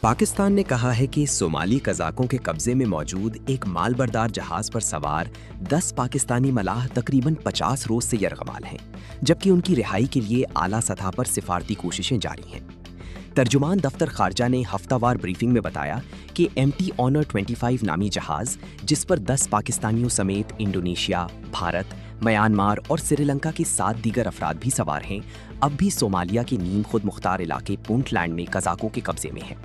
پاکستان نے کہا ہے کہ صومالی قزاقوں کے قبضے میں موجود ایک مال بردار جہاز پر سوار 10 پاکستانی ملاح تقریباً 50 روز سے یرغمال ہیں، جبکہ ان کی رہائی کے لیے اعلیٰ سطح پر سفارتی کوششیں جاری ہیں۔ ترجمان دفتر خارجہ نے ہفتہ وار بریفنگ میں بتایا کہ ایم ٹی آنر 25 نامی جہاز، جس پر 10 پاکستانیوں سمیت انڈونیشیا، بھارت، میانمار اور سری لنکا کے 7 دیگر افراد بھی سوار ہیں، اب بھی صومالیہ کے نیم خود مختار علاقے پونٹ لینڈ میں قزاقوں کے قبضے میں ہیں۔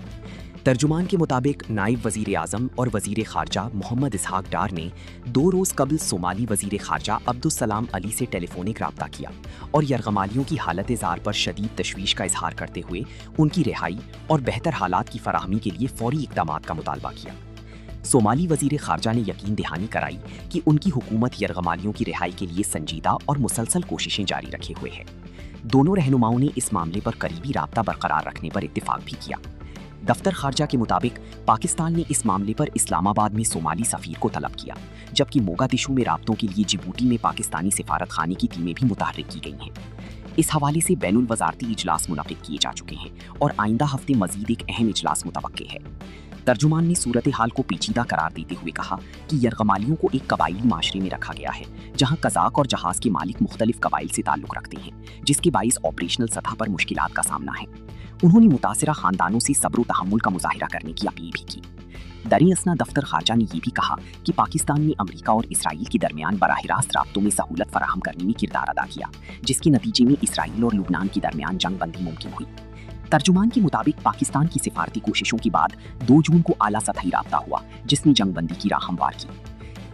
ترجمان کے مطابق نائب وزیر اعظم اور وزیر خارجہ محمد اسحاق ڈار نے 2 روز قبل صومالی وزیر خارجہ عبدالسلام علی سے ٹیلی فونک رابطہ کیا اور یرغمالیوں کی حالت زار پر شدید تشویش کا اظہار کرتے ہوئے ان کی رہائی اور بہتر حالات کی فراہمی کے لیے فوری اقدامات کا مطالبہ کیا۔ صومالی وزیر خارجہ نے یقین دہانی کرائی کہ ان کی حکومت یرغمالیوں کی رہائی کے لیے سنجیدہ اور مسلسل کوششیں جاری رکھے ہوئے ہے۔ دونوں رہنماؤں نے اس معاملے پر قریبی رابطہ برقرار رکھنے پر اتفاق بھی کیا۔ دفتر خارجہ کے مطابق پاکستان نے اس معاملے پر اسلام آباد میں صومالی سفیر کو طلب کیا، جبکہ موگادیشو میں رابطوں کے لیے جبوتی میں پاکستانی سفارت خانے کی ٹیمیں بھی متحرک کی گئی ہیں۔ اس حوالے سے بین الوزارتی اجلاس منعقد کیے جا چکے ہیں اور آئندہ ہفتے مزید ایک اہم اجلاس متوقع ہے۔ ترجمان نے صورتحال کو پیچیدہ قرار دیتے ہوئے کہا کہ یرغمالیوں کو ایک قبائلی معاشرے میں رکھا گیا ہے، جہاں قزاق اور جہاز کے مالک مختلف قبائل سے تعلق رکھتے ہیں، جس کے باعث آپریشنل سطح پر مشکلات کا سامنا ہے۔ انہوں نے متاثرہ خاندانوں سے صبر و تحمل کا مظاہرہ کرنے کی اپیل بھی کی۔ دریں اثنا دفتر خارجہ نے یہ بھی کہا کہ پاکستان نے امریکہ اور اسرائیل کے درمیان براہ راست رابطوں میں سہولت فراہم کرنے میں کردار ادا کیا، جس کے نتیجے میں اسرائیل اور لبنان کے درمیان جنگ بندی ممکن ہوئی۔ ترجمان کے مطابق پاکستان کی سفارتی کوششوں کے بعد 2 جون کو اعلیٰ سطحی رابطہ ہوا، جس نے جنگ بندی کی راہ ہموار کی۔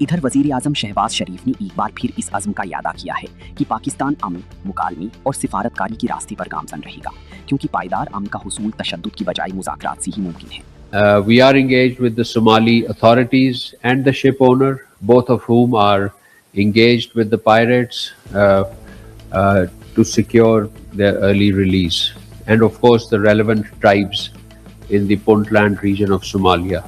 ادھر وزیر اعظم شہباز شریف نے ایک بار پھر اس عزم کا اعادہ کیا ہے کہ پاکستان امن، مکالمے اور سفارتکاری کے راستے پر گامزن رہے گا، کیونکہ پائیدار امن کا حصول تشدد کی بجائے مذاکرات سے ہی ممکن ہے۔ We are engaged with the Somali authorities and the ship owner, both of whom are engaged with the pirates to secure their early release, and of course the relevant tribes in the Puntland region of Somalia.